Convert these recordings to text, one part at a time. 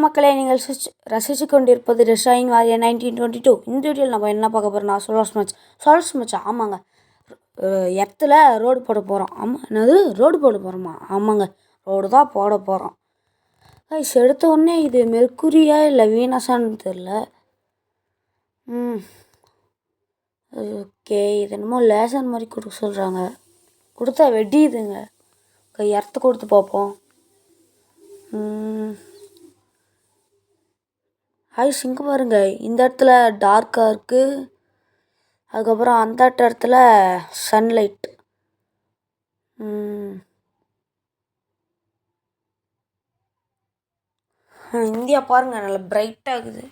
மக்களை நீங்கள் ரசித்து கொண்டிருப்பது ரிஷாயின் வாரியர் 1922. இந்த வீடியோவில் நம்ம என்ன பார்க்க போகிறோம்னா சோல்ஸ் மச் ஆமாங்க. எர்த்தில் ரோடு போட போகிறோம். ஆமாம், என்னது ரோடு போட போகிறோமா? ஆமாங்க, ரோடு தான் போட போகிறோம். எடுத்த உடனே இது மெர்க்குரியா இல்லை வீனஸான்னு தெரில. ஓகே, இது என்னமோ லேசர் மாதிரி கொடுக்க சொல்கிறாங்க. கொடுத்தா வெடியுதுங்க. எர்த்து கொடுத்து பார்ப்போம். இங்கே பாருங்க, இந்த இடத்துல டார்க்காக இருக்குது. அதுக்கப்புறம் அந்த இடத்துல சன்லைட். இந்தியா பாருங்கள் நல்லா பிரைட்டாக இருக்குது.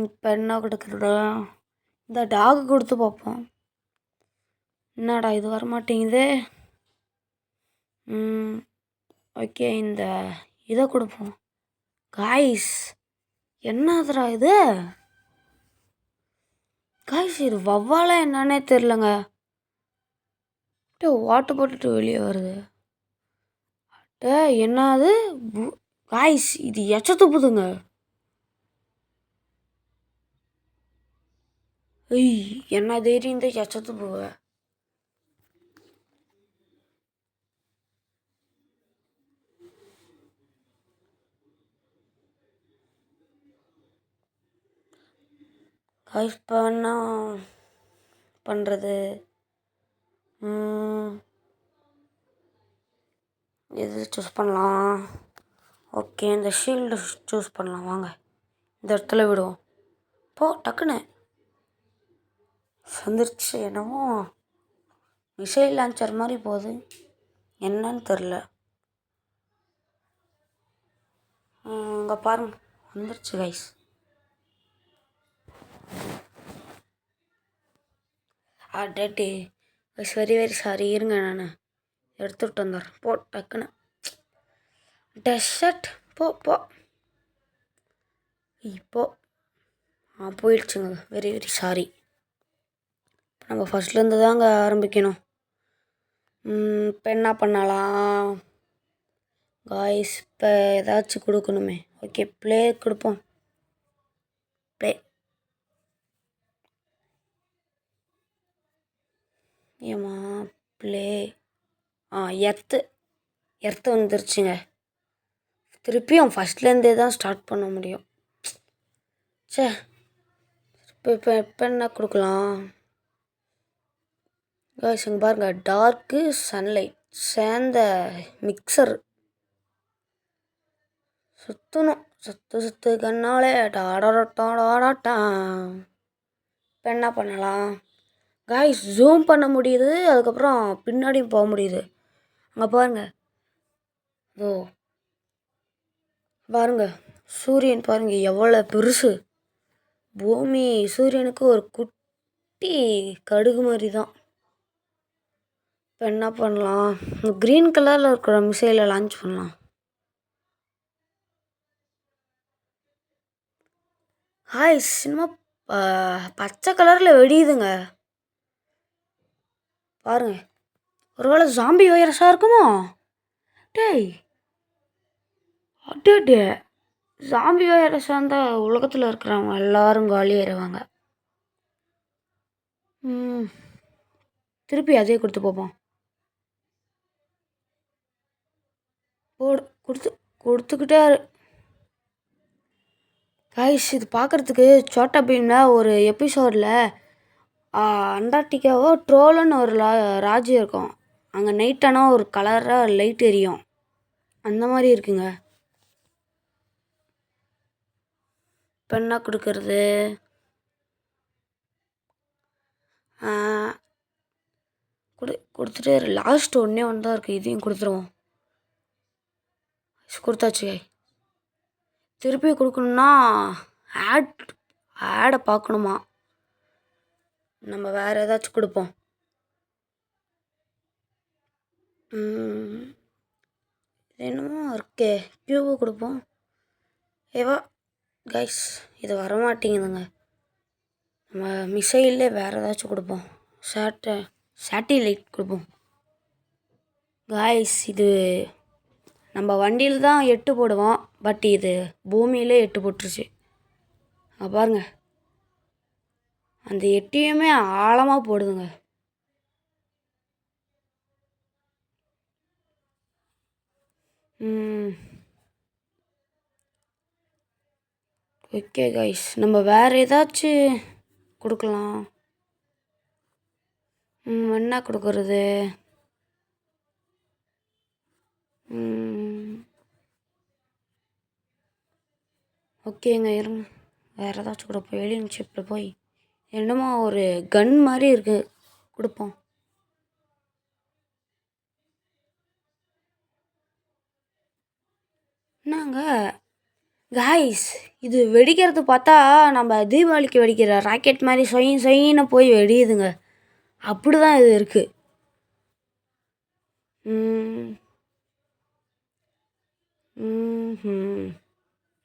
இப்போ என்ன கொடுக்குறதா? இந்த டாக் கொடுத்து பார்ப்போம். என்னடா இது வரமாட்டேங்குது. ஓகே, இந்த இதை கொடுப்போம். காய்ஸ், என்னதுடா இது? காய்ஸ், இது வவ்வாலா என்னன்னே தெரிலங்க. வாட்டர் போட்டுட்டு வெளியே வருது. என்னது காய்ஸ்? இது எச்ச துப்புதுங்க. என்ன தைரியம் இந்த எச்ச துப்புவ? காய்ஸ், இப்போ என்ன பண்ணுறது? எது சூஸ் பண்ணலாம்? ஓகே, இந்த ஷீல்டு சூஸ் பண்ணலாம். வாங்க, இந்த இடத்துல விடுவோம். டக்குன்னு வந்துருச்சு. என்னமோ மிசைல் லான்ச்சர் மாதிரி போகுது, என்னன்னு தெரில. இங்கே பாருங்க, வந்துருச்சு guys. Date guys, very sorry. இருங்க, நான் எடுத்துகிட்டு வந்துடுறேன். டக்குன்னு டெசர்ட் போ இப்போ போயிடுச்சுங்க. Very sorry. நம்ம ஃபஸ்ட்லேருந்து தாங்க ஆரம்பிக்கணும். இப்போ என்ன பண்ணலாம் காய்ஸ்? இப்போ ஏதாச்சும் கொடுக்கணுமே. ஓகே, ப்ளே கொடுப்போம். ப்ளே. ஏமா ப்ளே. எர்த்து வந்துருச்சுங்க. திருப்பியும் ஃபஸ்ட்லேருந்தே தான் ஸ்டார்ட் பண்ண முடியும். இப்போ என்ன கொடுக்கலாம் காய்ஸ்? இங்கே பாருங்கள், டார்க்கு சன்லைட் சேர்ந்த மிக்சர். சுற்றணும், சுற்று கண்ணாலே டாடாடாடாடாட்டா. இப்போ என்ன பண்ணலாம் காய்ஸ்? ஜூம் பண்ண முடியுது, அதுக்கப்புறம் பின்னாடியும் போக முடியுது. அங்கே பாருங்க, பாருங்க சூரியன் பாருங்க எவ்வளோ பெருசு. பூமி சூரியனுக்கு ஒரு குட்டி கடுகு மாதிரி தான். இப்போ என்ன பண்ணலாம்? க்ரீன் கலரில் இருக்கிற மிசைலை லான்ச் பண்ணலாம். சினிமா பச்சை கலரில் வெடியுதுங்க. பாருங்க, ஒருவேளை ஜாம்பி வைரஸாக இருக்குமோ? ஜாம்பி வைரஸாக இருந்தால் உலகத்தில் இருக்கிறவங்க எல்லாரும் காலியாயிருவாங்க. திருப்பி அதே கொடுத்து பார்ப்போம். கொடுத்துக்கிட்டே காய்ஸ், இது பார்க்குறதுக்கு சோட்டா பீமில் ஒரு எபிசோடில் அண்டார்டிகாவோ ட்ரோலுன்னு ஒரு ராஜ்யம் இருக்கும். அங்கே நைட்டானால் ஒரு கலராக லைட் எரியும், அந்த மாதிரி இருக்குங்க. இப்போ என்ன கொடுக்கறது? கொடுத்துட்டு லாஸ்ட் ஒன்று தான் இருக்குது, இதையும் கொடுத்துருவோம். கொடுத்தாச்சு. திருப்பி கொடுக்கணுன்னா ஆடை பார்க்கணுமா? நம்ம வேறு ஏதாச்சும் கொடுப்போம். என்னமோ இருக்கே, கியூபு கொடுப்போம். கைஸ், இது வரமாட்டேங்குதுங்க. நம்ம மிசைல்லே வேறு ஏதாச்சும் கொடுப்போம். சேட்டிலைட் கொடுப்போம். காய்ஸ், இது நம்ம வண்டியில் தான் 8 போடுவோம், பட் இது பூமியிலே 8 போட்டுருச்சு. பாருங்க, அந்த 8யுமே ஆழமாக போடுதுங்க. ஓகே கைஸ், நம்ம வேறு ஏதாச்சும் கொடுக்கலாம். என்ன கொடுக்கறது? ஓகேங்க, இருங்க, வேறு ஏதாச்சும் கொடுப்போம். ஏலியன் ஷிப்பில் போய் என்னமோ ஒரு கன் மாதிரி இருக்குது, கொடுப்போம். என்னங்க காய்ஸ், இது வெடிக்கிறது பார்த்தா நம்ம தீபாவளிக்கு வெடிக்கிற ராக்கெட் மாதிரி சொயின்னு போய் வெடியுதுங்க. அப்படி தான் இது இருக்குது.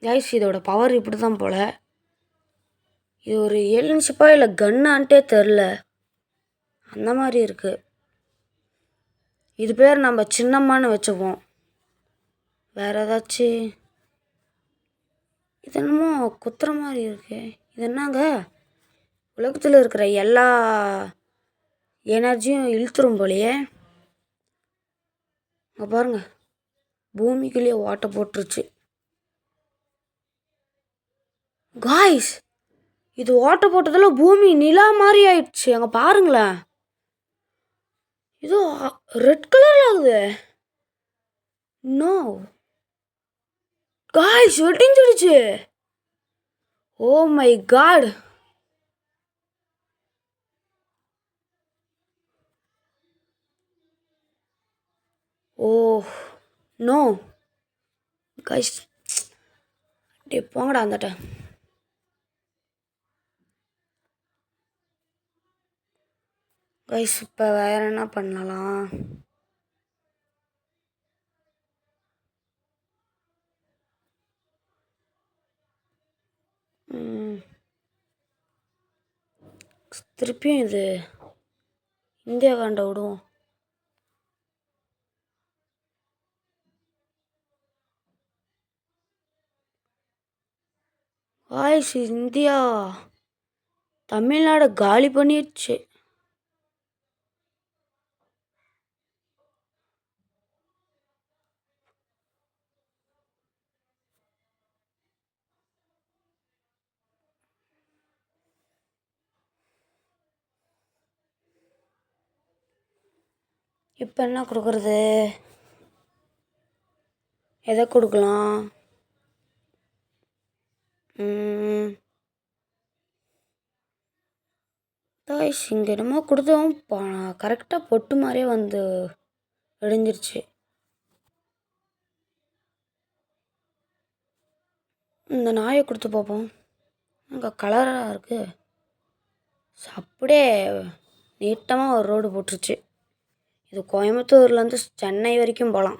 காய்ஸ், இதோட பவர் இப்படி தான் போல். இது ஒரு ஏலியன் ஷிப்பா இல்லை கன்னான்ட்டே தெரில, அந்த மாதிரி இருக்குது. இது பேர் நம்ம சின்னம்மான்னு வச்சுப்போம். வேறு ஏதாச்சும் இது என்னமோ குத்துற மாதிரி இருக்கு. இது என்னங்க, உலகத்தில் இருக்கிற எல்லா எனர்ஜியும் இழுத்துரும் போலையே. அங்கே பாருங்க, பூமிக்குள்ளேயே ஓட்ட போட்டுருச்சு. காய்ஸ், இது ஓட்ட போட்டதில் பூமி நிலா மாதிரி ஆயிடுச்சு. அங்கே பாருங்களேன், இது ரெட் கலரில் ஆகுது. நோ காய்ஸ், வெட்டிஞ்சிடுச்சு. Oh my God. Oh no guys, டே போங்கடா அந்தட்ட. காய்ஸ், இப்போ வேறு என்ன பண்ணலாம்? திருப்பியும் இது இந்தியா காண்ட விடுவோம். காய்ஸ், இந்தியா தமிழ்நாடு காலி பண்ணிடுச்சு. இப்போ என்ன கொடுக்குறது? எதை கொடுக்கலாம்? காய்ஸ், இங்கே என்னமோ கொடுத்தோம், கரெக்டாக பொட்டு மாதிரியே வந்து வெடிஞ்சிருச்சு. இந்த நாயை கொடுத்து பார்ப்போம். அங்கே கலராக இருக்குது. அப்படியே நீட்டமாக ஒரு ரோடு போட்டுருச்சு. இது கோயம்புத்தூர்லேருந்து சென்னை வரைக்கும் போகலாம்,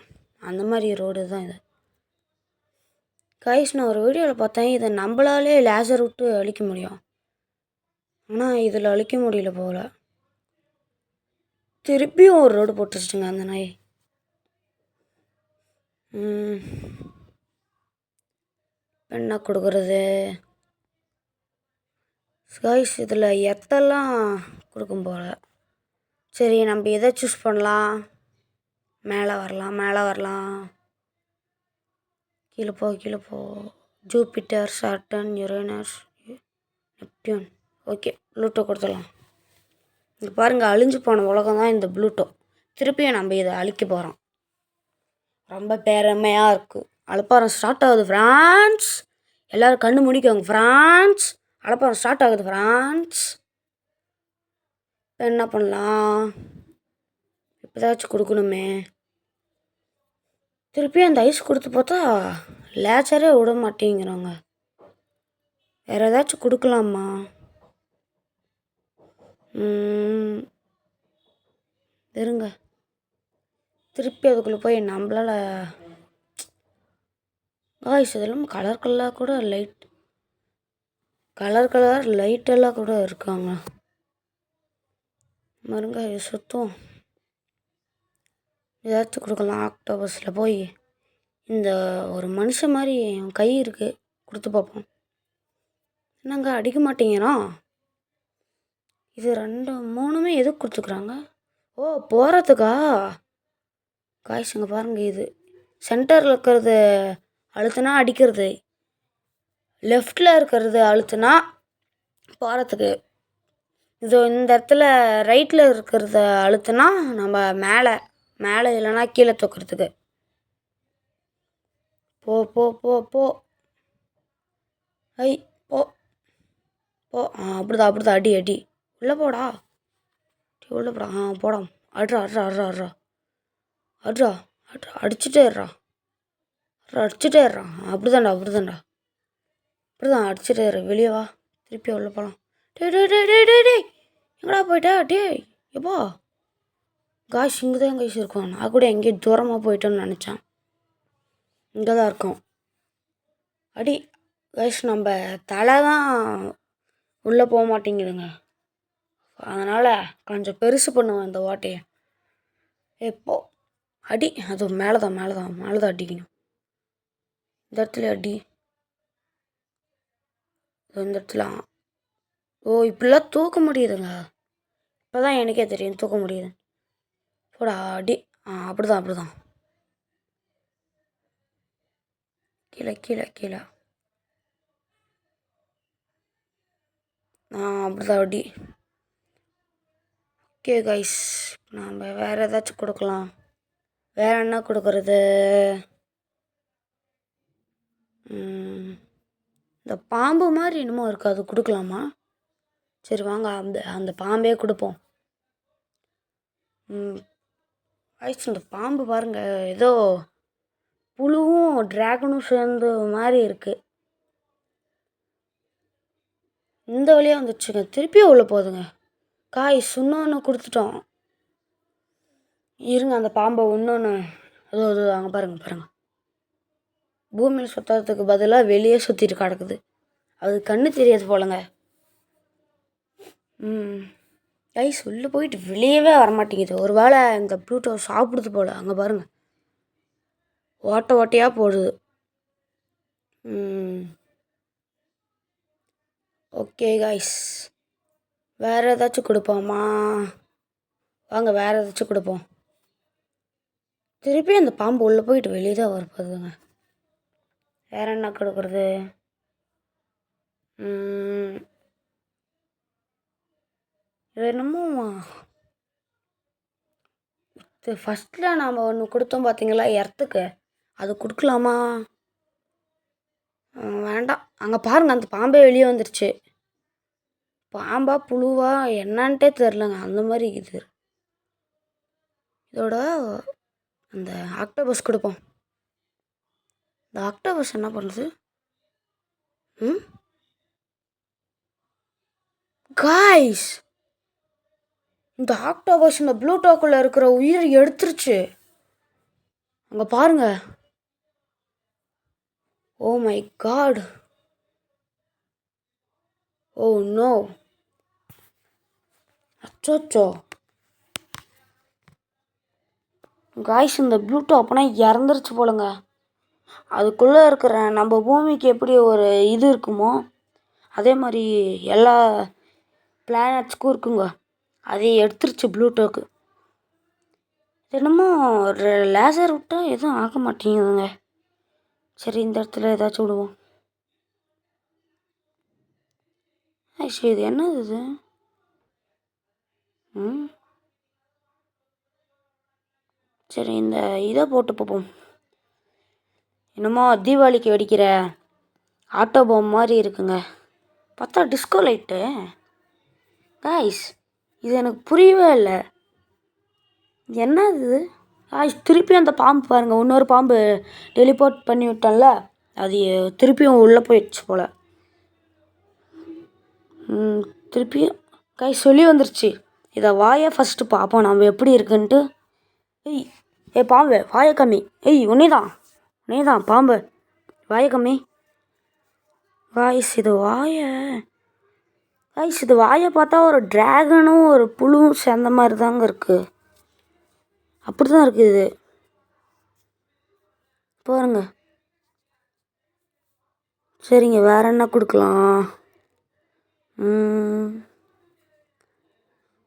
அந்த மாதிரி ரோடு தான் இது. காய்ஸ், நான் ஒரு வீடியோவில் பார்த்தேன், இதை நம்மளாலே லேசர் விட்டு அழிக்க முடியும். ஆனால் இதில் அழிக்க முடியல போல். திருப்பியும் ஒரு ரோடு போட்டுருச்சுங்க அந்த நாய். என்ன கொடுக்குறது? காய்ஸ், இதில் எத்தெல்லாம் கொடுக்கும் போல். சரி, நம்ம எதை சூஸ் பண்ணலாம்? மேலே வரலாம். கீழே போ. Jupiter, Saturn, Uranus, Neptune. Okay, Pluto கொடுத்துடலாம். இங்கே பாருங்கள், அழிஞ்சு போன உலகம் தான் இந்த ப்ளூட்டோ. திருப்பியும் நம்ம இதை அழிக்க போகிறோம். ரொம்ப பெருமையாக இருக்குது. அலப்பாரம் ஸ்டார்ட் ஆகுது ஃப்ரான்ஸ். எல்லோரும் கண்ணு முடிக்கோங்க ஃப்ரான்ஸ். அலப்பாரம் ஸ்டார்ட் ஆகுது ஃப்ரான்ஸ். இப்போ என்ன பண்ணலாம்? இப்போ ஏதாச்சும் கொடுக்கணுமே. திருப்பியும் அந்த ஐஸ் கொடுத்து பார்த்தா லேச்சரே விட மாட்டேங்கிறாங்க. வேறு ஏதாச்சும் கொடுக்கலாமா? இருங்க, திருப்பி அதுக்குள்ளே போய் நம்மளால். காய்ஸ், இதெல்லாம் கலர் கூட லைட்டெல்லாம் கூட இருக்காங்க. மருங்க சுத்தம் ஏதாச்சும் கொடுக்கலாம். ஆக்டோபஸில் போய் இந்த ஒரு மனுஷன் மாதிரி என் கை இருக்குது, கொடுத்து பார்ப்போம். என்னங்க அடிக்க மாட்டேங்கிறான்? இது 2 3மே எதுக்கு கொடுத்துக்குறாங்க? ஓ, போகிறதுக்கா? காய்ஸ் இங்கே பாருங்கள், இது சென்டரில் இருக்கிறது அழுத்தினா அடிக்கிறது, லெஃப்டில் இருக்கிறது அழுத்தினா போகிறதுக்கு, இது இந்த இடத்துல ரைட்டில் இருக்கிறத அழுத்தினா நம்ம மேலே மேலே இல்லைன்னா கீழே தூக்கிறதுக்கு. போ போ போ போ ஐ போ போ அப்படிதான் அப்படிதான், அடி அடி, உள்ளே போடா, உள்ளே போடா, போடா, அட்ரா அட்ரா அட்ரா அட்ரா அட்ரா அட்ரா, அடிச்சுட்டே இருறா, அடிச்சுட்டே இருறான், அப்படிதான்டா அப்படிதான்டா, அப்படிதான் அடிச்சுட்டே இரு, வெளியே வா, திருப்பி உள்ளே போகலாம். டே டே டே டே டே டே எங்கடா போயிட்டா? டே எப்பா காய்ஸ், இங்கே தான் காய்ஸ் இருக்கும். நான் கூட எங்கேயும் தூரமாக போயிட்டோன்னு நினச்சேன். இங்கே தான் இருக்கும். அடி காய்ஸ், நம்ம தலை தான் உள்ளே போக மாட்டேங்குதுங்க. அதனால் கொஞ்சம் பெருசு பண்ணுவேன் இந்த வாட்டையை. எப்போ அடி, அது மேலே தான் மேலே தான் மேலே தான் அடிக்கணும். இந்த இடத்துல அடி, இந்த இடத்துல. ஓ, இப்படிலாம் தூக்க முடியுதுங்க. இப்போ தான் எனக்கே தெரியும் தூக்க முடியுது. போடா அடி, அப்படிதான் அப்படிதான், கீழே கீழே கீழே, அப்படிதான் அடி. ஓகே கைஸ், நம்ம வேறு ஏதாச்சும் கொடுக்கலாம். வேறு என்ன கொடுக்குறது? இந்த பாம்பு மாதிரி என்னமோ இருக்குது, அது கொடுக்கலாமா? சரி வாங்க, அந்த பாம்பே கொடுப்போம். கைஸ், இந்த பாம்பு பாருங்கள், ஏதோ புழுவும் ட்ராகனும் சேர்ந்த மாதிரி இருக்குது. இந்த வழியாக வந்துச்சுங்க, திருப்பியும் உள்ள போகுதுங்க. காய்ஸ், இன்னொன்று கொடுத்துட்டோம். இருங்க, அந்த பாம்பை இன்னொன்று அது அங்கே பாருங்கள், பூமியில் சுற்றுறதுக்கு பதிலாக வெளியே சுற்றிட்டு கிடக்குது. அது கண்ணு தெரியாது போலங்க. கைஸ், உள்ளே போயிட்டு வெளியவே வரமாட்டேங்குது. ஒரு வேளை இந்த ப்ளூட்டோ சாப்பிடுது போல். அங்கே பாருங்கள், ஓட்டை ஓட்டையாக போடுது. ஓகே கைஸ், வேறு ஏதாச்சும் கொடுப்போமா? வாங்க, வேறு ஏதாச்சும் கொடுப்போம். திருப்பி அந்த பாம்பு உள்ளே போயிட்டு வெளியே தான் வரப்போகுதுங்க. வேறு என்ன கொடுக்குறது? இது என்னமோ ஃபஸ்ட்டில் நாம் ஒன்று கொடுத்தோம் பார்த்தீங்களா, எர்த்துக்கு, அது கொடுக்கலாமா? வேண்டாம். அங்கே பாருங்கள், அந்த பாம்பே வெளியே வந்துருச்சு. பாம்பா புழுவா என்னான்ட்டே தெரிலங்க, அந்த மாதிரி இது. இதோட அந்த ஆக்டோபஸ் கொடுப்போம். இந்த ஆக்டோபஸ் என்ன பண்ணுது? காய்ஸ், இந்த ஆக்டோபஸ் இந்த ப்ளூட்டோக்குள்ளே இருக்கிற உயிர் எடுத்துருச்சு. அங்கே பாருங்க. Oh my God, oh no, அச்சோச்சோ. காய்ஸ், இந்த ப்ளூட்டோ அப்போனா இறந்துருச்சு போலங்க. அதுக்குள்ளே இருக்கிற நம்ம பூமிக்கு எப்படி ஒரு இது இருக்குமோ அதே மாதிரி எல்லா பிளானட்ஸ்க்கும் இருக்குங்க. அதை எடுத்துருச்சு ப்ளூட்டோக்கு. என்னமோ லேசர் விட்டால் எதுவும் ஆக மாட்டேங்குதுங்க. சரி, இந்த இடத்துல ஏதாச்சும் விடுவோம். ஆக்சுவலி இது என்னது இது? சரி, இந்த இதை போட்டு பார்ப்போம். என்னமோ தீபாவளிக்கு வெடிக்கிற ஆட்டோ பாம் மாதிரி இருக்குங்க. பார்த்தா டிஸ்கோ லைட்டு. காய்ஸ், இது எனக்கு புரியவே இல்லை. என்னது காய்ஸ்? திருப்பி அந்த பாம்பு பாருங்கள், இன்னொரு பாம்பு டெலிபோர்ட் பண்ணி விட்டோம்ல, அது திருப்பியும் உள்ளே போயிடுச்சு போல். திருப்பியும் காய்ஸ் சொல்லி வந்துருச்சு. இதை வாயை ஃபஸ்ட்டு பார்ப்போம் நம்ம எப்படி இருக்குன்ட்டு. பாம்பு வாயை கம்மி. உன்னே தான் பாம்பு வாயை கம்மி. காய்ஸ், இது வாயை பார்த்தா ஒரு ட்ராகனும் ஒரு புழுவும் சேர்ந்த மாதிரி தாங்க இருக்குது. அப்படி தான் இருக்குது இது. பாருங்க. சரிங்க, வேறு என்ன கொடுக்கலாம்?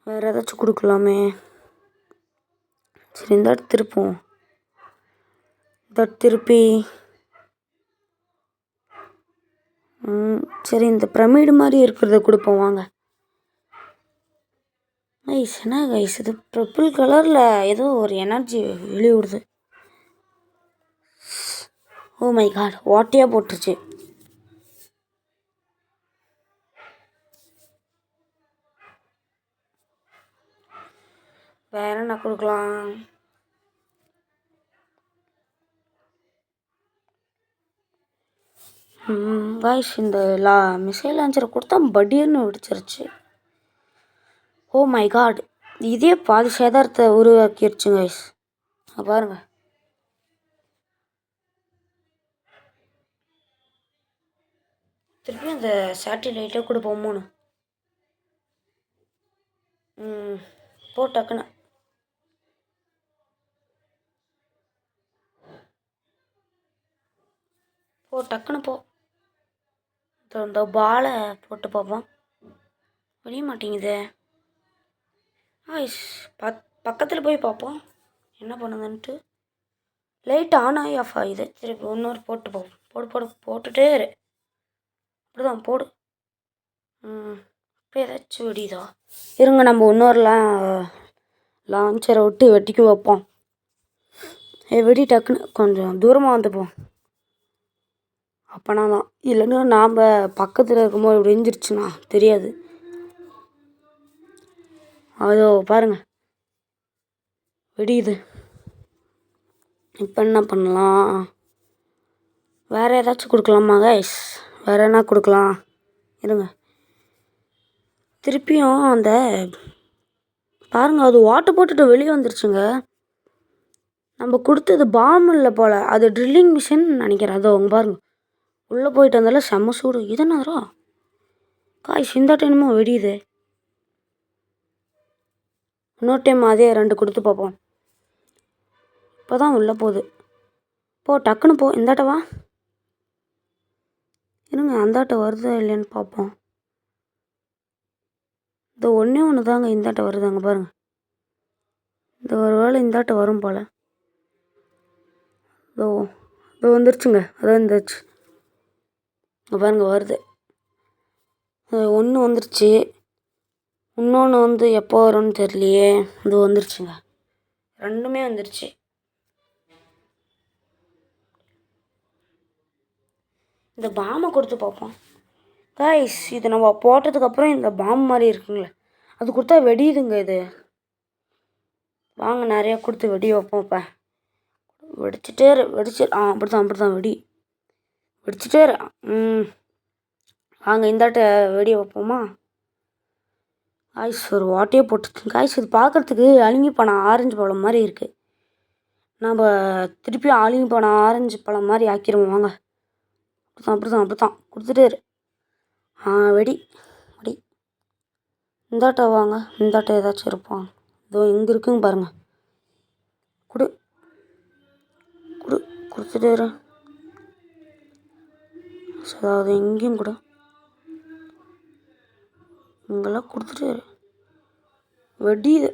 வேறு ஏதாச்சும் கொடுக்கலாமே. சரி, இந்த திருப்போம். திருப்பி சரி, இந்த பிரமிடு மாதிரி இருக்கிறத கொடுப்போம் வாங்க. கைஸ், என்ன கைஸ் இது? பர்பிள் கலரில் ஏதோ ஒரு எனர்ஜி வெளியிடுது. ஓ மை காட், வாட்டியாக போட்டுருச்சு. வேற என்ன கொடுக்கலாம்? காய்ஸ், இந்த மிசைல் லான்ச்சரை கொடுத்தா பட்டியர்னு வெடிச்சிருச்சு. ஓ மை காட், இதே பாதி சேதாரத்தை உருவாக்கிடுச்சு காய்ஸ். பாருங்க. திருப்பி அந்த சேட்டிலைட்டை கொடுப்போம் 3. போ டக்குன்னு. போ டக்குன்னு போ. இந்த பாலை போட்டு பார்ப்போம். வெளிய மாட்டேங்குது. பக்கத்தில் போய் பார்ப்போம் என்ன பண்ணுதுன்ட்டு. லைட் ஆன் ஆகி ஆஃப் ஆகுது. திருப்பி இன்னொரு போட்டு பார்ப்போம். போட்டுட்டே இரு. அப்படிதான் போடு. இப்போ ஏதாச்சும் வெடிதா? இருங்க, நம்ம இன்னொரு லான்ச்சரை விட்டு வெட்டிக்கு வைப்போம். வெடி டக்குன்னு கொஞ்சம் தூரமாக வந்துப்போம். அப்போனா தான். இல்லைன்னா நாம் பக்கத்தில் இருக்கும்போது வெடிஞ்சிருச்சுன்னா தெரியாது. அதோ பாருங்கள், வெடியுது. இப்போ என்ன பண்ணலாம்? வேறு ஏதாச்சும் கொடுக்கலாமா கைஸ்? வேறு என்ன கொடுக்கலாம்? இருங்க, திருப்பியும் அந்த பாருங்கள், அது வாட்டர் போட்டுட்டு வெளியே வந்துருச்சுங்க. நம்ம கொடுத்தது பாம் இல்லை போல், அது ட்ரில்லிங் மிஷின் நினைக்கிறேன். அதோ அவங்க பாருங்கள், உள்ளே போயிட்டு வந்தால செம்ம சூடு. இதுனாரா காய்ஸ் இந்த டைமும் வெடியுது. இன்னொரு டைம் அதே 2 கொடுத்து பார்ப்போம். இப்போ தான் உள்ளே போகுது. போ டக்குன்னு போ. இந்தாட்ட வா. இருங்க, அந்தாட்ட வருதா இல்லையான்னு பார்ப்போம். இந்த ஒன்று தாங்க இந்தாட்ட வருதாங்க பாருங்கள். இந்த ஒரு வேளை இந்தாட்ட வரும் போல். இதோ வந்துருச்சுங்க. அதான் இருந்துச்சு. இங்கே பாருங்கள், வருது. ஒன்று வந்துருச்சு. இன்னொன்று எப்போ வரும்னு தெரியலையே. இது வந்துருச்சுங்க. 2மே வந்துருச்சு. இந்த பாமை கொடுத்து பார்ப்போம். காய்ஸ், இது நம்ம போட்டதுக்கப்புறம் இந்த பாம் மாதிரி இருக்குங்களே, அது கொடுத்தா வெடியுதுங்க. இது வாங்க, நிறையா கொடுத்து வெடி வைப்போம். இப்போ வெடிச்சிட்டே அப்படிதான் வெடிச்சிட்டே வாங்க, இந்தாட்ட வெடி வைப்போமா? காய்ஸ், ஒரு வாட்டையே போட்டுருக்கு. காய்ஸ், இது பார்க்குறதுக்கு அழுங்கி போன ஆரஞ்சு பழம் மாதிரி இருக்குது. நம்ம திருப்பியும் அழுங்கி போன ஆரஞ்சு பழம் மாதிரி ஆக்கிடுவோம் வாங்க. அப்படிதான் கொடுத்துட்டே இரு. வெடி. இந்தாட்ட வாங்க. இந்தாட்ட ஏதாச்சும் இருப்பான். இதோ இங்கே இருக்குங்க பாருங்கள். கொடுத்துட்டே இரு. அதாவது எங்கேயும் கூட இங்கெல்லாம் கொடுத்துட்டே இரு. வெடியுது.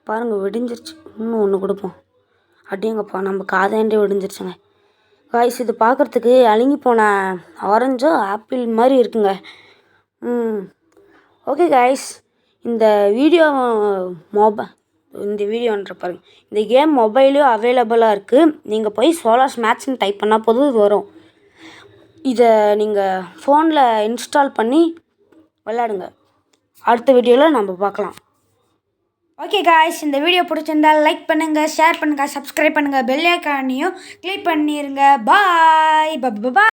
பாருங்கள், வெடிஞ்சிருச்சு. இன்னும் ஒன்று கொடுப்போம். அடியங்கப்பா, நம்ம காதாண்டே வெடிஞ்சிருச்சுங்க. காய்ஸ், இது பார்க்குறதுக்கு அழுங்கி போன ஆரஞ்சோ ஆப்பிள் மாதிரி இருக்குங்க. ஓகே காய்ஸ், இந்த வீடியோன்ற பாருங்கள். இந்த கேம் மொபைலையும் அவைலபிளாக இருக்குது. நீங்கள் போய் சோலார் மேட்ச்னு டைப் பண்ணால் போதும் இது வரும். இதை நீங்கள் ஃபோனில் இன்ஸ்டால் பண்ணி விளையாடுங்க. அடுத்த வீடியோவில் நம்ம பார்க்கலாம். ஓகே காய்ஸ், இந்த வீடியோ பிடிச்சிருந்தால் லைக் பண்ணுங்கள், ஷேர் பண்ணுங்கள், சப்ஸ்கிரைப் பண்ணுங்கள், பெல் ஐகானையும் கிளிக் பண்ணிடுங்க. பாய்.